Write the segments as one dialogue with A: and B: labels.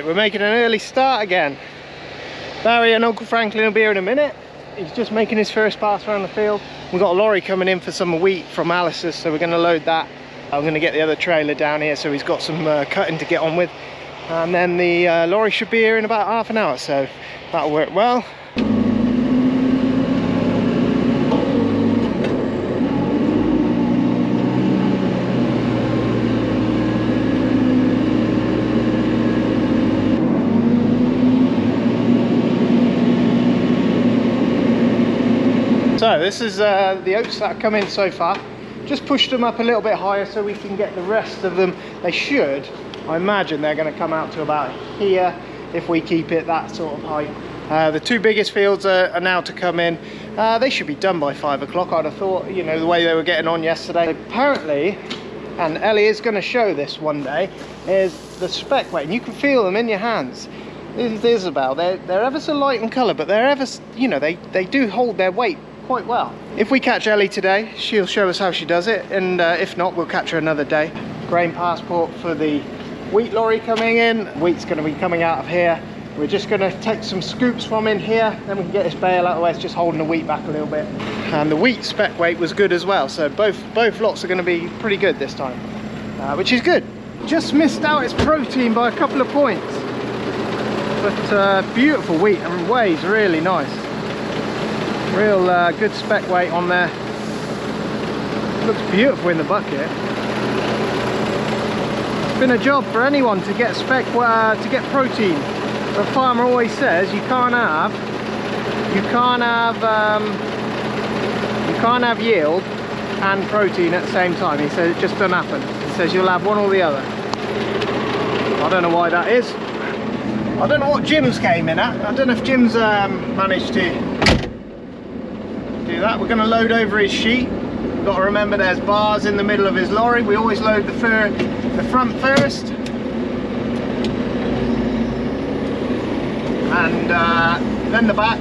A: We're making an early start again. Barry and Uncle Franklin will be here in a minute. He's just making his first pass around the field. We've got a lorry coming in for some wheat from Alice's, so we're going to load that. I'm going to get the other trailer down here, so he's got some cutting to get on with. And then the lorry should be here in about half an hour, so that'll work well. So this is the oats that have come in so far. Just pushed them up a little bit higher so we can get the rest of them. They should, I imagine they're going to come out to about here if we keep it that sort of height. The two biggest fields are now to come in. They should be done by 5 o'clock, I'd have thought, you know, the way they were getting on yesterday. Apparently, and Ellie is going to show this one day, is the spec weight, and you can feel them in your hands. This is Isabel. They're ever so light in colour, but they're ever, you know, they do hold their weight quite well. If we catch Ellie today, she'll show us how she does it, and if not, we'll catch her another day. Grain passport for the wheat lorry coming in. Wheat's going to be coming out of here. We're just going to take some scoops from in here, then we can get this bale out of the way. It's just holding the wheat back a little bit. And the wheat spec weight was good as well, so both lots are going to be pretty good this time, which is good. Just missed out its protein by a couple of points, but beautiful wheat and weighs really nice. Real good spec weight on there. Looks beautiful in the bucket. It's been a job for anyone to get spec to get protein. The farmer always says you can't have yield and protein at the same time. He says it just doesn't happen. He says you'll have one or the other. I don't know why that is. I don't know what Jim's came in at. I don't know if Jim's managed to do that. We're going to load over his sheet. We've got to remember there's bars in the middle of his lorry. We always load the front first, and then the back.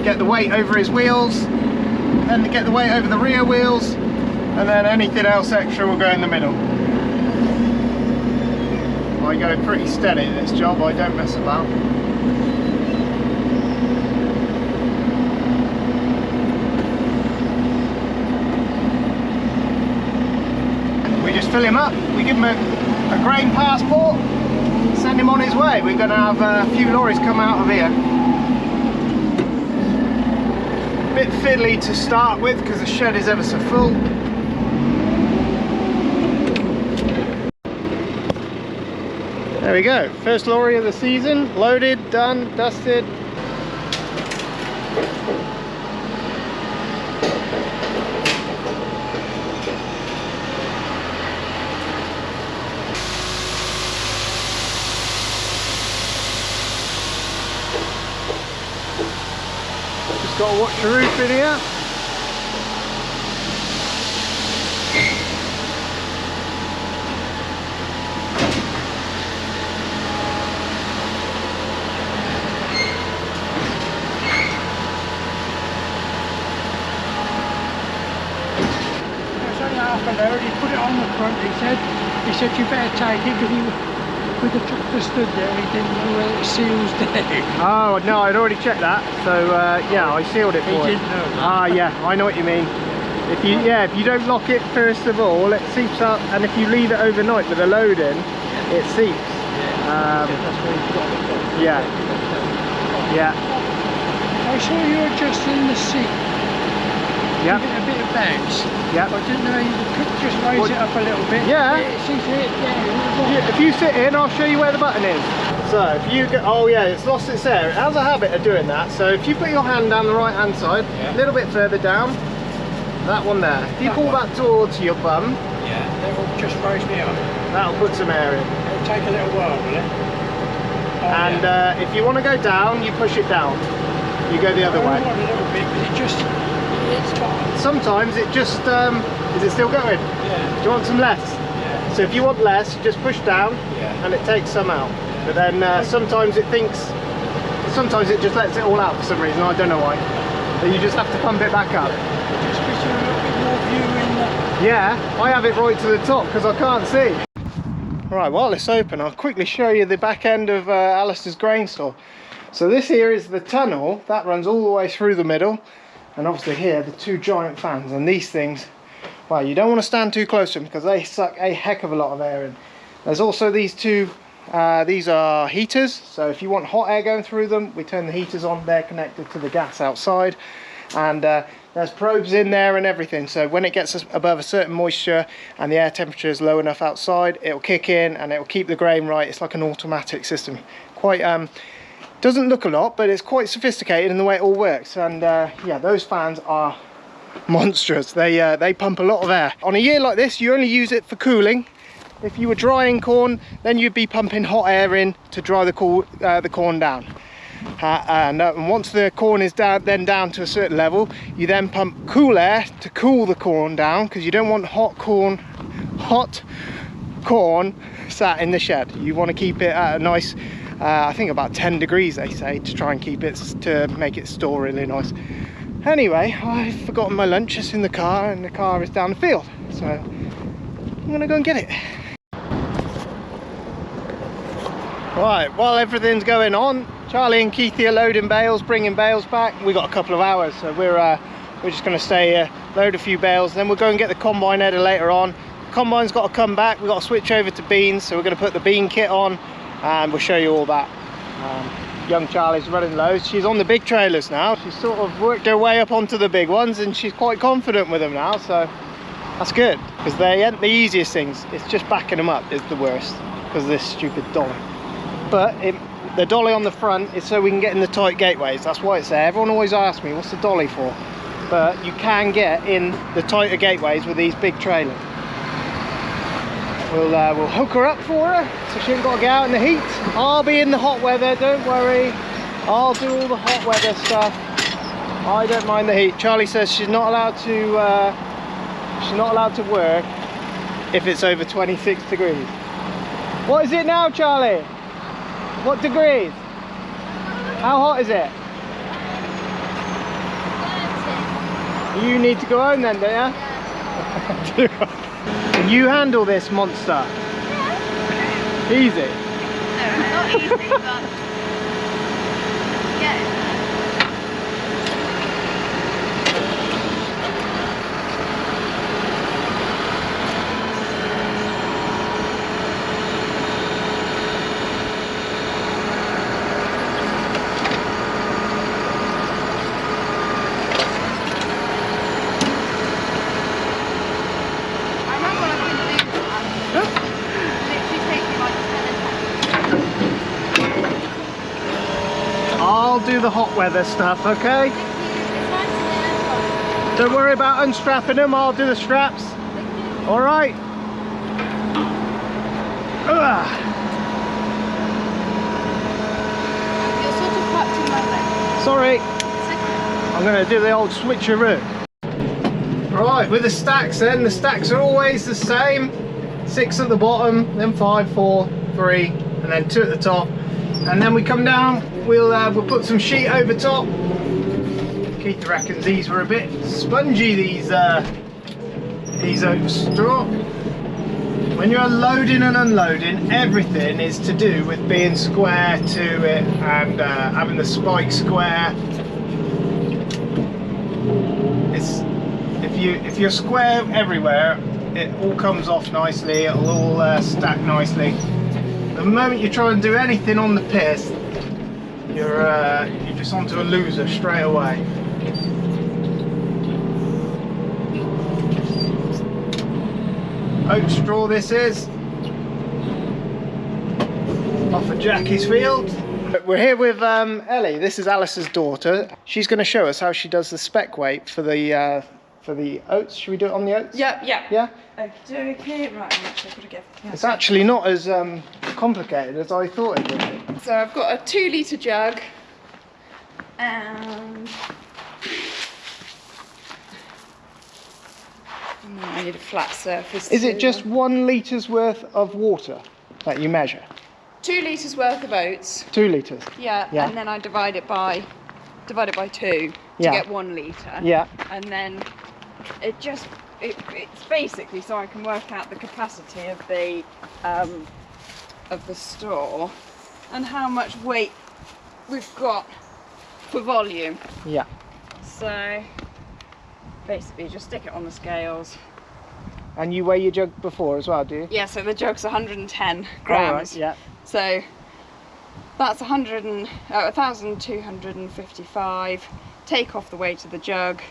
A: Get the weight over his wheels, then get the weight over the rear wheels, and then anything else extra will go in the middle. I go pretty steady at this job. I don't mess about. Fill him up, we give him a grain passport, send him on his way. We're going to have a few lorries come out of here. Bit fiddly to start with because the shed is ever so full. There we go, first lorry of the season, loaded, done, dusted. Got to watch the roof in here.
B: It's only half a load. He put it on the front. He said you better take it because with the tractor stood there, he didn't know whether it seals down.
A: Oh no, I'd already checked that, so yeah, I sealed it for
B: He
A: you.
B: didn't know that.
A: Ah yeah, I know what you mean. If you don't lock it first of all, it seeps up, and if you leave it overnight with a load in, it seeps.
B: Yeah, that's where he's got it from.
A: Yeah. Yeah.
B: I saw you adjusting the seat.
A: Yeah.
B: Give it a bit of bounce.
A: Yeah.
B: I didn't know you could just raise it up a little bit.
A: Yeah.
B: If
A: If you sit in, I'll show you where the button is. So if you go, oh yeah, it's lost its air. It has a habit of doing that. So if you put your hand down the right hand side, a little bit further down, that one there. If you pull that towards your bum,
B: that will just raise me up.
A: that'll put some air in.
B: It'll take a little while, will it? Oh,
A: And if you want to go down, you push it down. You go the other way.
B: A little bit, but it's fine.
A: Sometimes it just, is it still going?
B: Yeah.
A: Do you want some less?
B: Yeah.
A: So if you want less, you just push down and it takes some out. But then sometimes it just lets it all out for some reason, I don't know why. So you just have to pump it back up.
B: Just gives you a little bit more view in the...
A: Yeah, I have it right to the top because I can't see. Right, while it's open, I'll quickly show you the back end of Alistair's grain store. So this here is the tunnel that runs all the way through the middle, and obviously here the two giant fans. And these things, well, you don't want to stand too close to them because they suck a heck of a lot of air in. There's also these two, these are heaters, so if you want hot air going through them, we turn the heaters on. They're connected to the gas outside, and there's probes in there and everything, so when it gets above a certain moisture and the air temperature is low enough outside, it'll kick in and it'll keep the grain right. It's like an automatic system. Quite doesn't look a lot, but it's quite sophisticated in the way it all works. And yeah, those fans are monstrous. They pump a lot of air. On a year like this, you only use it for cooling. If you were drying corn, then you'd be pumping hot air in to dry the corn down. And once the corn is down to a certain level, you then pump cool air to cool the corn down, because you don't want hot corn sat in the shed. You want to keep it at a nice, I think about 10 degrees they say, to try and keep it, to make it store really nice. Anyway, I've forgotten my lunch. It's in the car, and the car is down the field, so I'm gonna go and get it. Right, while everything's going on, Charlie and Keithy are loading bales, bringing bales back. We've got a couple of hours, so we're just going to stay here, load a few bales, then we'll go and get the combine header later on. The combine's got to come back. We've got to switch over to beans, so we're going to put the bean kit on, and we'll show you all that. Young Charlie's running loads. She's on the big trailers now. She's sort of worked her way up onto the big ones, and she's quite confident with them now, so that's good, because they ain't the easiest things. It's just backing them up is the worst, because of this stupid dolly. But the dolly on the front is so we can get in the tight gateways. That's why it's there. Everyone always asks me, what's the dolly for? But you can get in the tighter gateways with these big trailers. We'll hook her up for her, so she ain't got to get out in the heat. I'll be in the hot weather, don't worry. I'll do all the hot weather stuff. I don't mind the heat. Charlie says she's not allowed to work if it's over 26 degrees. What is it now, Charlie? What degrees? How hot is it? 30. You need to go home then, don't you? Can you handle this monster? Yeah. Easy?
C: No, not easy, but yeah.
A: I'll do the hot weather stuff, okay? Don't worry about unstrapping them, I'll do the straps. Alright?
C: You're sort of packed in my leg.
A: Sorry.
C: Okay.
A: I'm going to do the old switcheroo. Right, with the stacks then, the stacks are always the same. 6 at the bottom, then 5, 4, 3, and then 2 at the top. And then we come down, we'll put some sheet over top. Keith reckons these were a bit spongy, these oat straw. When you're loading and unloading, everything is to do with being square to it and having the spike square. If you're square everywhere, it all comes off nicely. It'll all stack nicely. The moment you try and do anything on the piss, you're just onto a loser straight away. Oat straw this is, off of Jackie's field. We're here with Ellie. This is Alice's daughter. She's going to show us how she does the spec weight for the oats. Should we do it on the oats?
C: Yeah.
A: Yeah?
C: Okay, right, I'm actually going to get... Yeah.
A: It's actually not as complicated as I thought it would be.
C: So I've got a 2 litre jug and I need a flat surface.
A: Is it just 1 litre's worth of water that you measure?
C: 2 litres worth of oats.
A: 2 litres?
C: Yeah,
A: Yeah.
C: and then I divide it by 2 to get 1 litre.
A: Yeah.
C: And then it's basically so I can work out the capacity of the of the store and how much weight we've got for volume.
A: Yeah.
C: So basically just stick it on the scales.
A: And you weigh your jug before as well, do you?
C: Yeah, so the jug's 110 grams.
A: All right, yeah.
C: So that's 1,255. Take off the weight of the jug,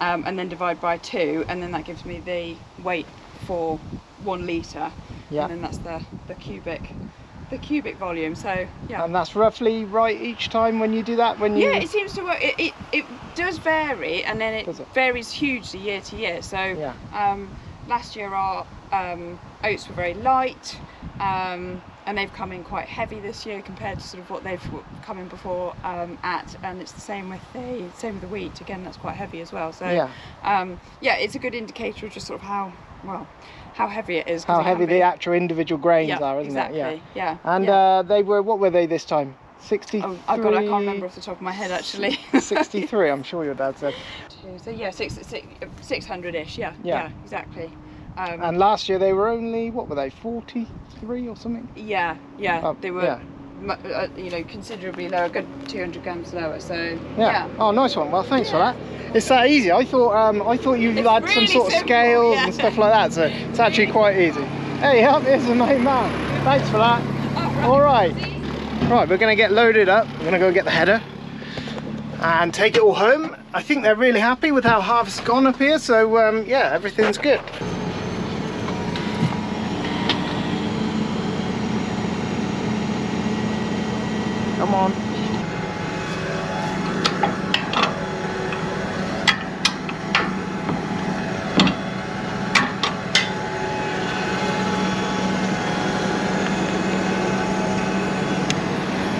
C: and then divide by 2, and then that gives me the weight for 1 litre.
A: Yeah.
C: And then that's the cubic volume. So yeah.
A: And that's roughly right each time when you do that? When you...
C: Yeah, it seems to work. It does vary, and then it varies hugely year to year. So
A: yeah.
C: Last year our oats were very light, and they've come in quite heavy this year compared to sort of what they've come in before at, and it's the same with the wheat. Again, that's quite heavy as well. So yeah, it's a good indicator of just sort of how heavy it is.
A: How heavy the actual individual grains are, isn't
C: exactly.
A: it?
C: Yeah.
A: And they were, what were they this time? 63?
C: Oh, I can't remember off the top of my head actually.
A: 63, I'm sure your dad said.
C: So yeah, 600-ish. Yeah, exactly.
A: And last year they were only, what were they, 43 or something?
C: Yeah, they were, considerably lower, good 200 grams lower. So yeah.
A: Oh, nice one. Well, thanks for that. It's that easy. I thought you had
C: really
A: some sort of
C: simple,
A: scales and stuff like that. So it's actually quite easy. Hey, here's the main man. Thanks for that. All right. Right, we're going to get loaded up. We're going to go get the header and take it all home. I think they're really happy with how harvest's gone up here. So yeah, everything's good. Come on.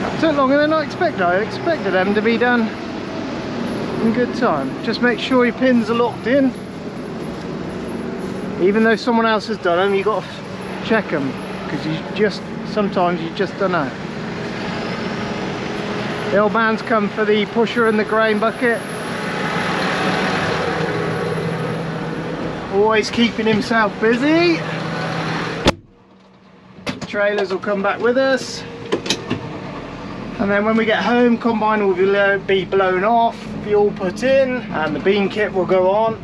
A: That took longer than I expected. I expected them to be done in good time. Just make sure your pins are locked in. Even though someone else has done them, you've got to check them, because sometimes you just don't know. The old man's come for the pusher and the grain bucket. Always keeping himself busy. The trailers will come back with us. And then when we get home, combine will be blown off, fuel put in, and the bean kit will go on.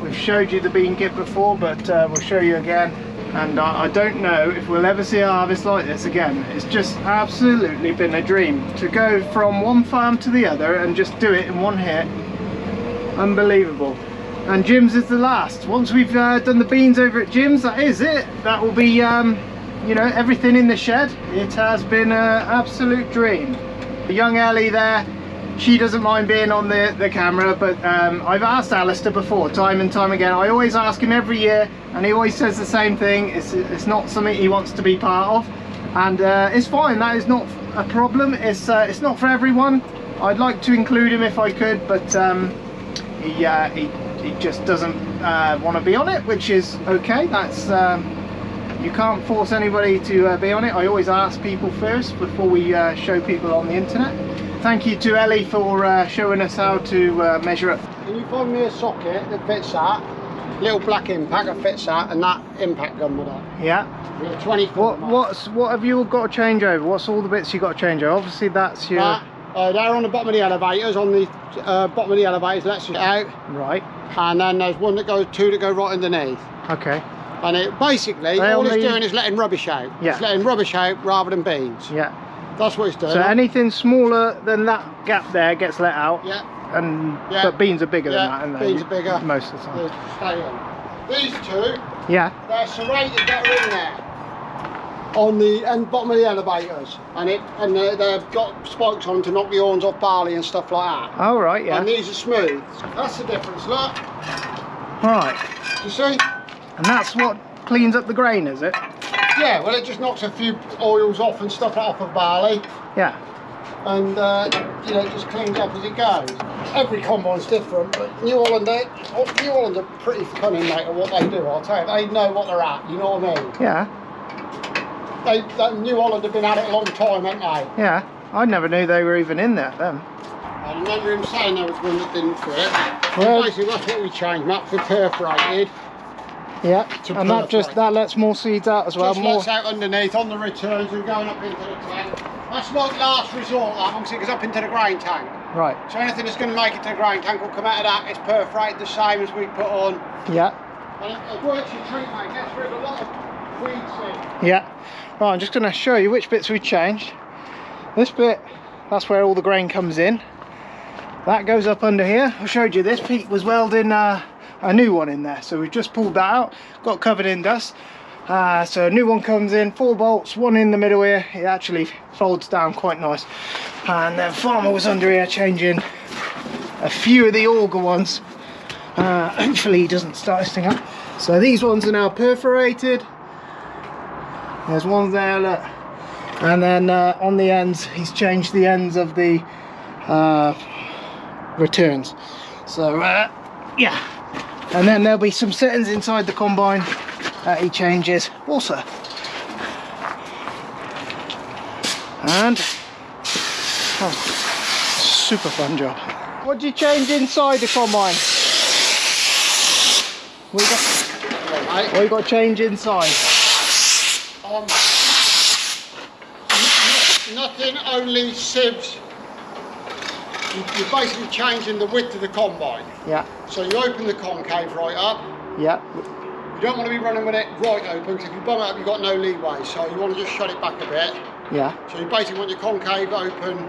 A: We've showed you the bean kit before, but we'll show you again. And I don't know if we'll ever see a harvest like this again. It's just absolutely been a dream to go from one farm to the other and just do it in one hit. Unbelievable. And Jim's is the last. Once we've done the beans over at Jim's, that is it. That will be everything in the shed. It has been an absolute dream. The young Ellie there, she doesn't mind being on the camera, but I've asked Alistair before, time and time again. I always ask him every year, and he always says the same thing. It's not something he wants to be part of, and it's fine. That is not a problem. It's not for everyone. I'd like to include him if I could, but he just doesn't want to be on it, which is okay. That's you can't force anybody to be on it. I always ask people first before we show people on the internet. Thank you to Ellie for showing us how to measure up.
B: Can you find me a socket that fits that? Little black impact that fits that, and that impact gun with that.
A: Yeah.
B: 24.
A: What have you got to change over? What's all the bits you got to change over? Obviously that's your...
B: they're on the bottom of the elevators. On the bottom of the elevators, lets it out.
A: Right.
B: And then there's two that go right underneath.
A: Okay.
B: And it basically, all it's doing is letting rubbish out.
A: Yeah.
B: It's letting rubbish out rather than beans.
A: Yeah.
B: That's what it's doing.
A: So anything smaller than that gap there gets let out.
B: Yeah.
A: But beans are bigger than that, aren't they?
B: Beans are bigger.
A: Most of the time.
B: Stay on. These two,
A: yeah,
B: they're serrated that are in there. On the bottom of the elevators. And they've got spikes on them to knock the horns off barley and stuff like that.
A: Oh right, yeah.
B: And these are smooth. That's the difference, look.
A: Right.
B: Do you see?
A: And that's what cleans up the grain, is it?
B: Yeah, well it just knocks a few oils off and stuff off of barley.
A: Yeah.
B: And it just cleans up as it goes. Every combine's different, but New Holland are pretty cunning, mate, at what they do. I'll tell you, they know what they're at. You know what I mean?
A: Yeah.
B: New Holland have been at it a long time, haven't they?
A: Yeah. I never knew they were even in there then.
B: I remember him saying there was one that didn't fit. Well, basically, that's what we changed, Matt, for perforated.
A: Yeah,
B: to
A: and that lets more seeds out as well.
B: Just lets out underneath on the returns and going up into the tank. That's like last resort, that one, because it goes up into the grain tank.
A: Right.
B: So anything that's going to make it to the grain tank will come out of that. It's perforated the same as we put on.
A: Yeah.
B: And it works your treatment, gets rid of a lot of weed seed.
A: Yeah. Right, I'm just going to show you which bits we changed. This bit, that's where all the grain comes in. That goes up under here. I showed you this. Pete was welding a new one in there, so we've just pulled that out. Got covered in dust. So a new one comes in, 4 bolts, one in the middle here. It actually folds down quite nice. And then Farmer was under here changing a few of the auger ones. Hopefully he doesn't start this thing up. So these ones are now perforated. There's one there, look. And then on the ends, he's changed the ends of the returns. So yeah. And then there'll be some settings inside the combine that he changes also. And super fun job. What do you change inside the combine? What you got to change inside?
B: Nothing, only sieves. You're basically changing the width of the combine.
A: Yeah.
B: So you open the concave right up.
A: Yeah.
B: You don't want to be running with it right open, because if you bum it up you've got no leeway. So you want to just shut it back a bit.
A: Yeah.
B: So you basically want your concave open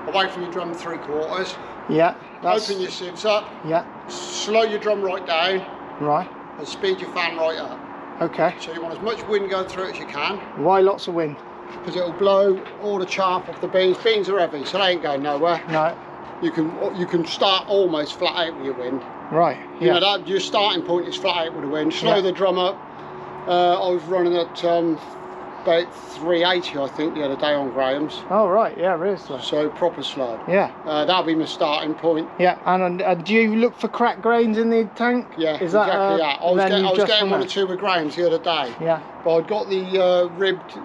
B: away from your drum 3/4.
A: Yeah.
B: Open your sieves up.
A: Yeah.
B: Slow your drum right down.
A: Right.
B: And speed your fan right up.
A: Okay.
B: So you want as much wind going through it as you can.
A: Why lots of wind?
B: Because it'll blow all the chaff off the beans. Beans are heavy, so they ain't going nowhere.
A: No.
B: You can start almost flat out with your wind.
A: Right.
B: You
A: Yeah.
B: know that your starting point is flat out with the wind. Slow the drum up. I was running at about 380, I think, the other day on Graham's.
A: Oh right. Yeah. Really slow.
B: So proper slow.
A: Yeah.
B: That'll be my starting point.
A: Yeah. And do you look for cracked grains in the tank?
B: Yeah.
A: Is that
B: exactly that. I was getting one or two with Graham's the other day.
A: Yeah.
B: But I'd got the ribbed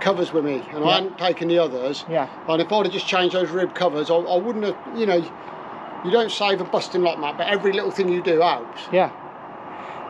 B: covers with me, and I hadn't taken the others.
A: Yeah.
B: And if I'd have just changed those rib covers, I wouldn't have, you know, you don't save a busting lock mat, but every little thing you do helps.
A: Yeah.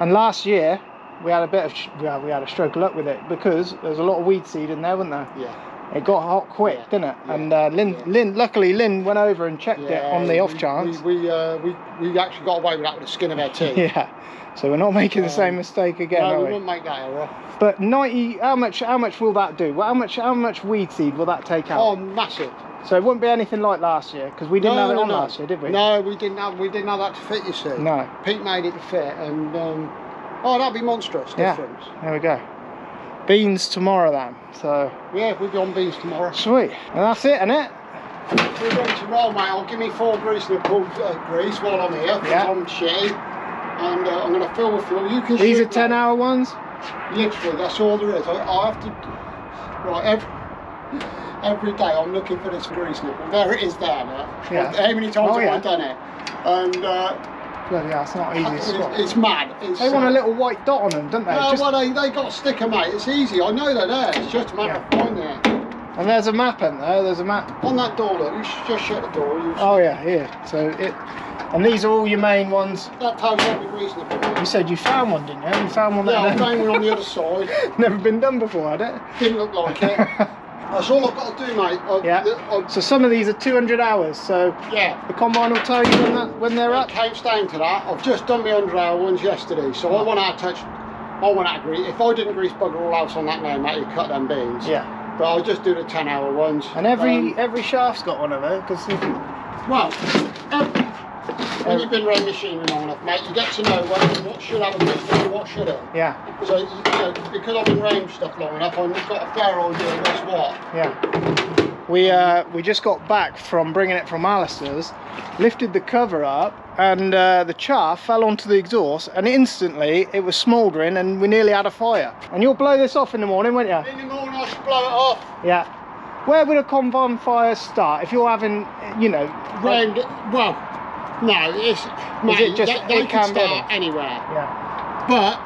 A: And last year we had a bit of we had a stroke of luck with it, because there's a lot of weed seed in there, wasn't there?
B: Yeah.
A: It got hot quick, didn't it?
B: Yeah.
A: And Lynn, luckily Lynn went over and checked it on the off chance.
B: We actually got away with that with the skin of our teeth.
A: Yeah. So we're not making the same mistake again,
B: No,
A: are
B: we
A: we?
B: wouldn't make that error.
A: But 90, how much will that do? Well, how much weed seed will that take out?
B: Oh, massive.
A: So it wouldn't be anything like last year, because we didn't have it on last year, did we?
B: No, we didn't have that to fit, you see.
A: No.
B: Pete made it to fit, and oh, that'd be monstrous difference.
A: There we go. Beans tomorrow then. So
B: yeah, we'll be on beans tomorrow.
A: sweet. And that's it, isn't it?
B: We're ready to roll, mate. I'll give me 4 grease nipple grease while I'm here, because I'm shitty. And I'm going to fill with fuel. You can
A: These are
B: shoot
A: 10-hour ones?
B: Literally, that's all there is. I have to... Right, every day I'm looking for this grease nipple. There it is there now.
A: Yeah.
B: How many times have I done it? And...
A: Bloody hell, it's not easy to spot.
B: It's mad.
A: They want a little white dot on them, don't they?
B: Well, they got a sticker, mate. It's easy. I know they're there. It's just a matter of finding it.
A: And there's a map in there. There's a map.
B: On that door, look. You should just shut the door.
A: Oh yeah, here. So it... And these are all your main ones.
B: That tells you every grease nipple.
A: You said you found one, didn't you? You found one
B: Yeah, I
A: that
B: found one on the other side.
A: never been done before, had it?
B: Didn't look like it. That's all I've got to do, mate.
A: So some of these are 200 hours. So
B: yeah,
A: the combine will tell you when they're up.
B: It comes down to that. I've just done my 100-hour ones yesterday, so I want to grease. If I didn't grease bugger all else on that now, mate, you'd cut them beans.
A: Yeah.
B: But I'll just do the 10-hour ones.
A: And every shaft's got one of those, because
B: when you've been around machinery long enough, mate, you get to know what should have a grease and what shouldn't.
A: Yeah.
B: So you know, because I've been around stuff long enough, I've got a fair idea of what's what.
A: Yeah. We just got back from bringing it from Alistair's, lifted the cover up, and the chaff fell onto the exhaust, and instantly it was smouldering, and we nearly had a fire. And you'll blow this off in the morning, won't you?
B: In the morning I should blow it off.
A: Yeah. Where would a combine fire start if you're having, you know,
B: round? Well, no, it's mate, they can start anywhere.
A: Yeah.
B: But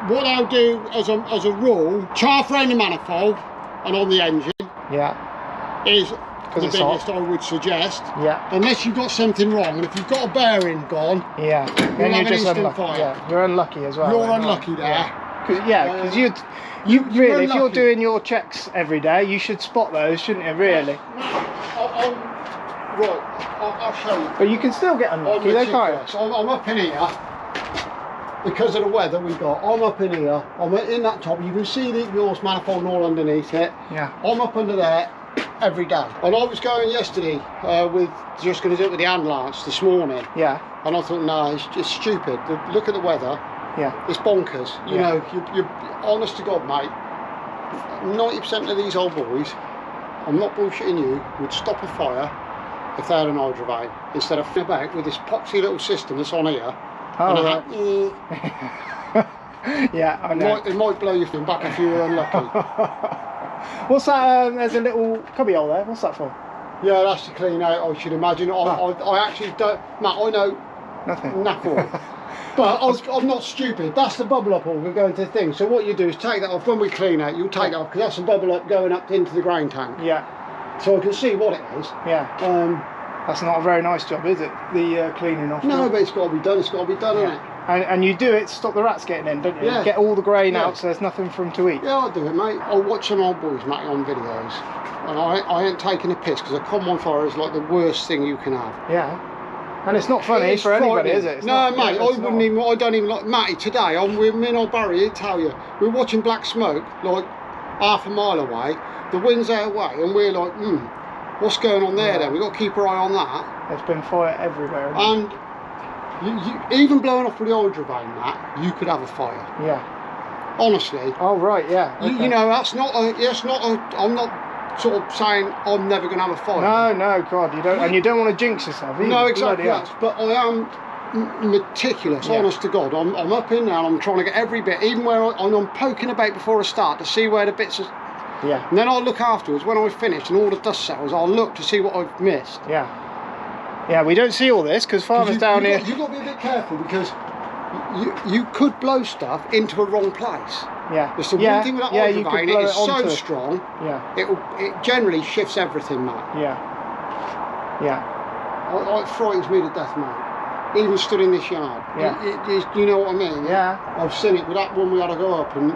B: what I'll do as a rule, chaff round the manifold and on the engine.
A: Yeah.
B: Is
A: 'Cause
B: the
A: it's hot.
B: biggest, I would suggest.
A: Yeah.
B: Unless you've got something wrong, and if you've got a bearing gone,
A: Yeah.
B: you'll
A: Then
B: have
A: you're
B: an
A: just
B: instant
A: unlucky.
B: fire.
A: Yeah. You're unlucky as well.
B: You're
A: then,
B: unlucky there.
A: Yeah. Because you
B: you're
A: really, if you're
B: unlucky.
A: doing your checks every day, you should spot those, shouldn't you? Really.
B: Right, I'll show you.
A: But you can still get unlucky, though, can't you?
B: So I'm up in here because of the weather we got. I'm up in here. I'm in that top. You can see the exhaust manifold and all underneath it.
A: Yeah.
B: I'm up under there every day. And I was going yesterday with just going to do it with the hand lance this morning.
A: Yeah.
B: And I thought, no, it's just stupid. Look at the weather.
A: Yeah.
B: It's bonkers. You
A: Yeah.
B: know, you're honest to God, mate. 90% of these old boys, I'm not bullshitting you, would stop a fire if they had an hydrovane instead of f***ing about with this poxy little system that's on here.
A: Oh,
B: and
A: right. Yeah, I know.
B: it might blow you from back if you were unlucky.
A: What's that? There's a little cubby hole there. What's that for?
B: Yeah, that's to clean out, I should imagine. I actually don't, Matt, I know
A: Nothing.
B: nothing. But I'm not stupid. That's the bubble up hole we're going to the thing. So what you do is take that off. When we clean out, you'll take that off because that's a bubble up going up into the grain tank.
A: Yeah.
B: So I can see what it is.
A: Yeah. That's not a very nice job, is it? The cleaning off.
B: No, but it's got to be done. It's got to be done, isn't it?
A: And you do it to stop the rats getting in, don't you?
B: Yeah.
A: Get all the grain
B: Yeah.
A: out so there's nothing for them to eat.
B: Yeah, I'll do it, mate. I'll watch some old boys, Matty, on videos. And I ain't taking a piss because a common fire is like the worst thing you can have.
A: Yeah. And it's not funny
B: It's
A: for anybody,
B: frightening.
A: is it? It's
B: no,
A: not,
B: mate,
A: it's
B: I
A: not.
B: wouldn't even. I don't even like Matty today. I'm with me and old Barry. He'd tell you we're watching black smoke like half a mile away. The wind's our way, and we're like, what's going on there? Then we've got to keep our eye on that.
A: There's been fire everywhere.
B: And you even blowing off with the hydrovane, Matt, you could have a fire.
A: Yeah.
B: Honestly.
A: Oh right, yeah. Okay.
B: You know, that's not a. I'm not sort of saying I'm never going to have a fire.
A: No, God, you don't, and you don't want to jinx yourself either.
B: No, exactly.
A: Bloody
B: That. But I am meticulous,
A: Yeah.
B: honest to God. I'm up in there and I'm trying to get every bit, even where I'm poking about before I start to see where the bits are.
A: Yeah.
B: And then I'll look afterwards when I've finished and all the dust settles. I'll look to see what I've missed.
A: Yeah. Yeah, we don't see all this because farmers down here.
B: You've got to be a bit careful because you could blow stuff into a wrong place.
A: Yeah.
B: It's the
A: yeah.
B: one thing with that
A: yeah, you could
B: hydrovane,
A: blow
B: it is so
A: onto
B: strong.
A: Yeah.
B: It generally shifts everything, Matt.
A: Yeah. Yeah.
B: It frightens me to death, mate. Even stood in this yard.
A: Yeah.
B: You know what I mean?
A: Yeah.
B: I've seen it with that one we had to go up, and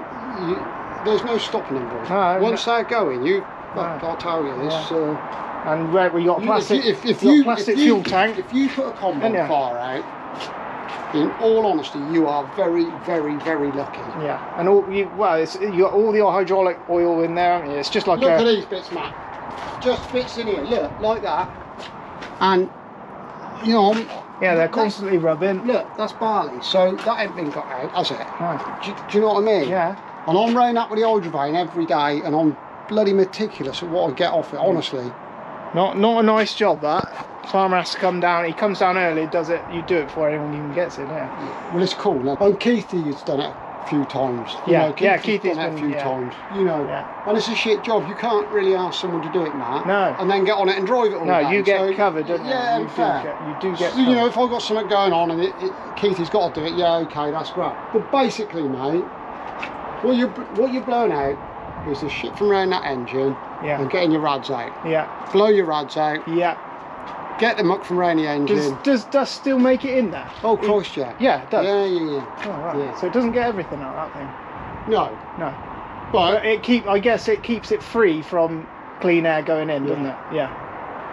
B: there's no stopping them, boys.
A: No,
B: Once they're going, I'll tell you this.
A: Yeah. And where we got plastic, plastic
B: if
A: fuel tank.
B: If you put a combo
A: Yeah.
B: fire out, in all honesty, you are very, very, very lucky.
A: Yeah. And all you got all the hydraulic oil in there, haven't you? It's just like
B: Look at these bits, Matt. Just bits in here. Look, like that. And you know,
A: yeah, they're constantly rubbing.
B: look, that's barley. So that ain't been got out, has it?
A: No.
B: Do you know what I mean?
A: Yeah.
B: And I'm running up with the hydrovane every day, and I'm bloody meticulous at what I get off it. Honestly.
A: Not a nice job that. Farmer has to come down. He comes down early, does it. You do it before anyone even gets in. Yeah.
B: Well, it's cool. Now, and Keithy's done it a few times.
A: Keithy's
B: done it a few times. You know, and it's a shit job. You can't really ask someone to do it, Matt.
A: No.
B: And then get on it and drive it all
A: No,
B: day.
A: you get
B: So,
A: covered, don't you?
B: Yeah,
A: you do get
B: So, you
A: covered.
B: know, if I've got something going on and Keithy's got to do it, yeah, okay, that's great. But basically, mate, what you're blowing out is the shit from around that engine and getting your rads out.
A: Yeah.
B: Blow your rads out.
A: Yeah.
B: Get the muck from around the engine.
A: Does dust still make it in there?
B: Oh, Christ, yeah.
A: Yeah, it does.
B: Yeah.
A: Oh, right.
B: Yeah.
A: So it doesn't get everything out of that thing.
B: No.
A: No.
B: But
A: I guess it keeps it free from clean air going in, doesn't it? Yeah.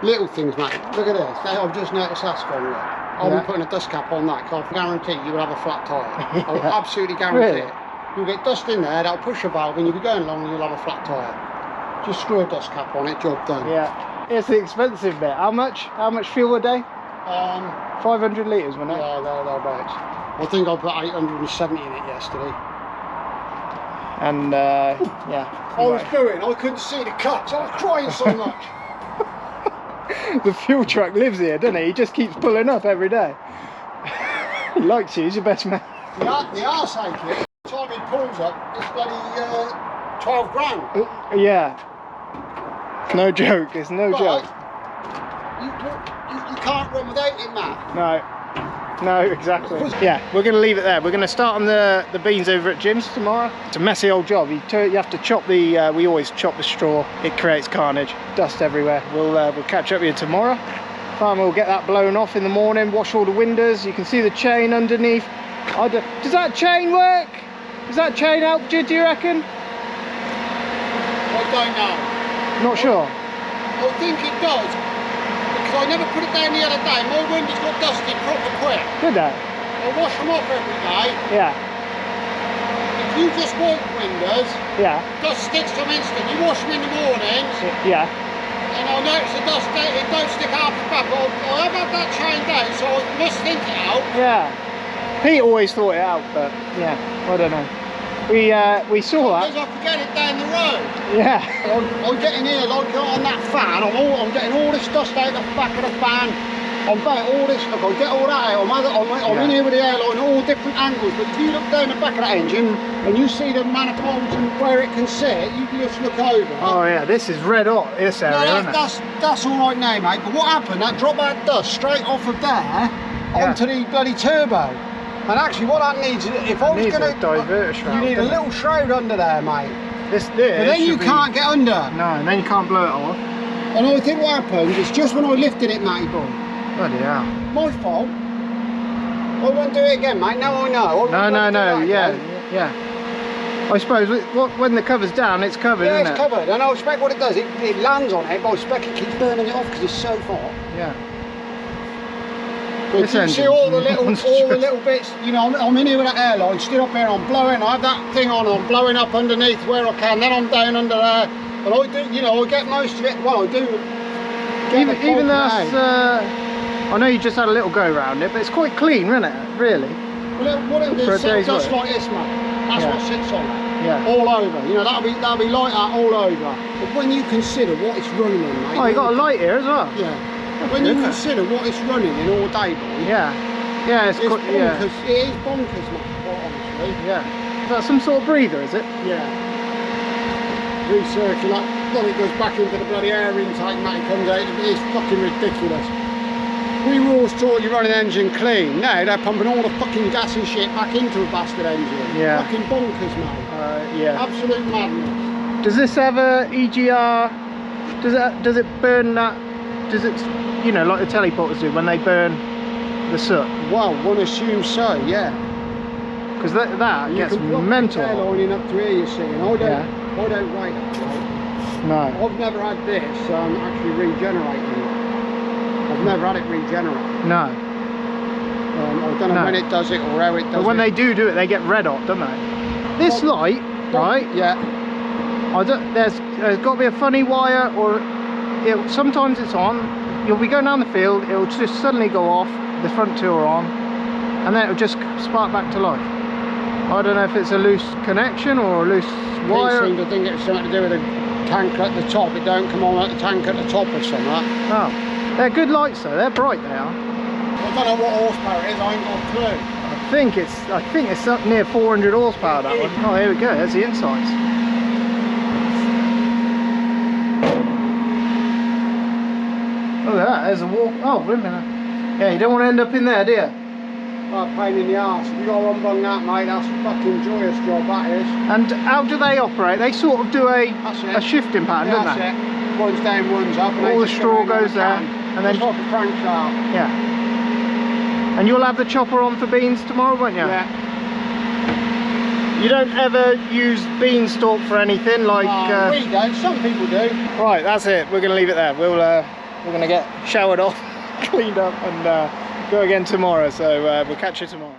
B: little things, mate. Look at this. I've just noticed that's gone wrong. I'll be putting a dust cap on that because I guarantee you will have a flat tyre. I'll absolutely guarantee it. You'll get dust in there, that'll push a valve, and you'll be going along and you'll have a flat tyre. Just screw a dust cap on it, job done.
A: Yeah. It's the expensive bit. How much? How much fuel a day? 500 litres, wasn't it?
B: Yeah, thereabouts. I think I put 870 in it yesterday.
A: And yeah.
B: I was booing, I couldn't see the cuts, I was crying so much.
A: The fuel truck lives here, doesn't he? He just keeps pulling up every day. He likes you, he's your best man.
B: The arse ache, the time he pulls up, it's bloody 12 grand.
A: Yeah. No joke, it's no joke.
B: You can't run without it, Matt.
A: No. No, exactly. Yeah, we're going to leave it there. We're going to start on the beans over at Jim's tomorrow. It's a messy old job. You have to chop the, we always chop the straw. It creates carnage, dust everywhere. We'll catch up with you tomorrow. Farmer will get that blown off in the morning, wash all the windows. You can see the chain underneath. Does that chain work? Does that chain help you, do you reckon?
B: I don't know.
A: Not sure.
B: I think it does. Because I never put it down the other day. My windows got dusty proper quick.
A: Did that?
B: I wash them off every day.
A: Yeah.
B: If you just wipe windows,
A: Yeah.
B: dust sticks to them instant. You wash them in the mornings,
A: Yeah.
B: and I notice the dust, it don't stick half the back. I have had that chained out, so I must think it out.
A: Yeah. Pete always thought it out, but yeah, I don't know. We saw that.
B: Because I forget it down the road.
A: Yeah.
B: I'm getting here like on that fan. I'm getting all this dust out the back of the fan. I'm about all this stuff. I get all that out. I'm in here with the airline, all different angles. But if you look down the back of that engine and you see the manifolds and where it can sit, you can just look over.
A: Oh yeah, this is red hot. This area, isn't it?
B: That's all right now, mate. But what happened? That dropped that dust straight off of there onto the bloody turbo. And actually, what that needs, if I was going to
A: divert a shroud,
B: you need a little shroud under there, mate.
A: This
B: but then you can't get under.
A: No, and then you can't blow it off.
B: And I think what happened is just when I lifted it, matey boy.
A: Bloody hell.
B: My fault. I won't do it again, mate. Now I know.
A: No. Yeah. I suppose when the cover's down, it's covered, isn't it?
B: Yeah, it's covered. And I expect what it does, it lands on it, but I expect it keeps burning it off because it's so hot.
A: Yeah.
B: But you see all the little bits, you know, I'm in here with that airline, stood up here, I'm blowing, I have that thing on, I'm blowing up underneath where I can, then I'm down under there, and I do, you know, I get most of it, well I do.
A: Even that's, I know you just had a little go around it, but it's quite clean, isn't it, really?
B: Well, what it is, just like this, mate, that's what sits on it. Yeah. All over, you know, that'll be like that all over. But when you consider what it's running on, mate.
A: Oh, you got a light here as well?
B: Yeah. When you consider what it's running in all day, boy.
A: Yeah. Yeah, it's
B: bonkers. Yeah. It is bonkers, mate, quite honestly.
A: Yeah. Is that some sort of breather, is it?
B: Yeah. Recirculate. Then it goes back into the bloody air intake, mate, it comes out. It's fucking ridiculous. We were always taught you run an engine clean. Now they're pumping all the fucking gas and shit back into a bastard engine.
A: Yeah.
B: Fucking bonkers, mate.
A: Yeah.
B: Absolute madness.
A: Does this have a EGR? Does it burn that? Does it, you know, like the teleporters do when they burn the soot?
B: Well, one assumes so, yeah.
A: Because that gets mental.
B: You can put the airline up to here, you see, and I don't rate it, right?
A: No.
B: I've never had this actually regenerating. I've never had it regenerate.
A: No.
B: I don't know when it does it or how it does it.
A: But when they do it, they get red hot, don't they? This light, right?
B: Yeah.
A: There's got to be a funny wire, or sometimes it's on. You'll be going down the field, it'll just suddenly go off. The front two are on, and then it'll just spark back to life. I don't know if it's a loose connection or a loose wire.
B: I seem to think it's something to do with the tank at the top. It don't come on at the tank at the top or something.
A: Oh, they're good lights though. They're bright. They are.
B: I don't know what horsepower it is. I ain't got a clue.
A: I think it's up near 400 horsepower. That one. Oh, here we go. There's the insides. Look at that. There's a wall. Oh, wait a minute. Yeah, you don't want to end up in there, do you?
B: Oh, pain in the arse. If you got to unbung that, mate, that's a fucking joyous job, that is.
A: And how do they operate? They sort of do a shifting pattern, don't they?
B: That's it. One's down, one's up.
A: All the straw goes there. And then
B: it's like a crankshaft.
A: Yeah. And you'll have the chopper on for beans tomorrow, won't you?
B: Yeah.
A: You don't ever use beanstalk for anything like...
B: we don't. Some people do.
A: Right, that's it. We're going to leave it there. We're going to get showered off, cleaned up, and go again tomorrow. So we'll catch you tomorrow.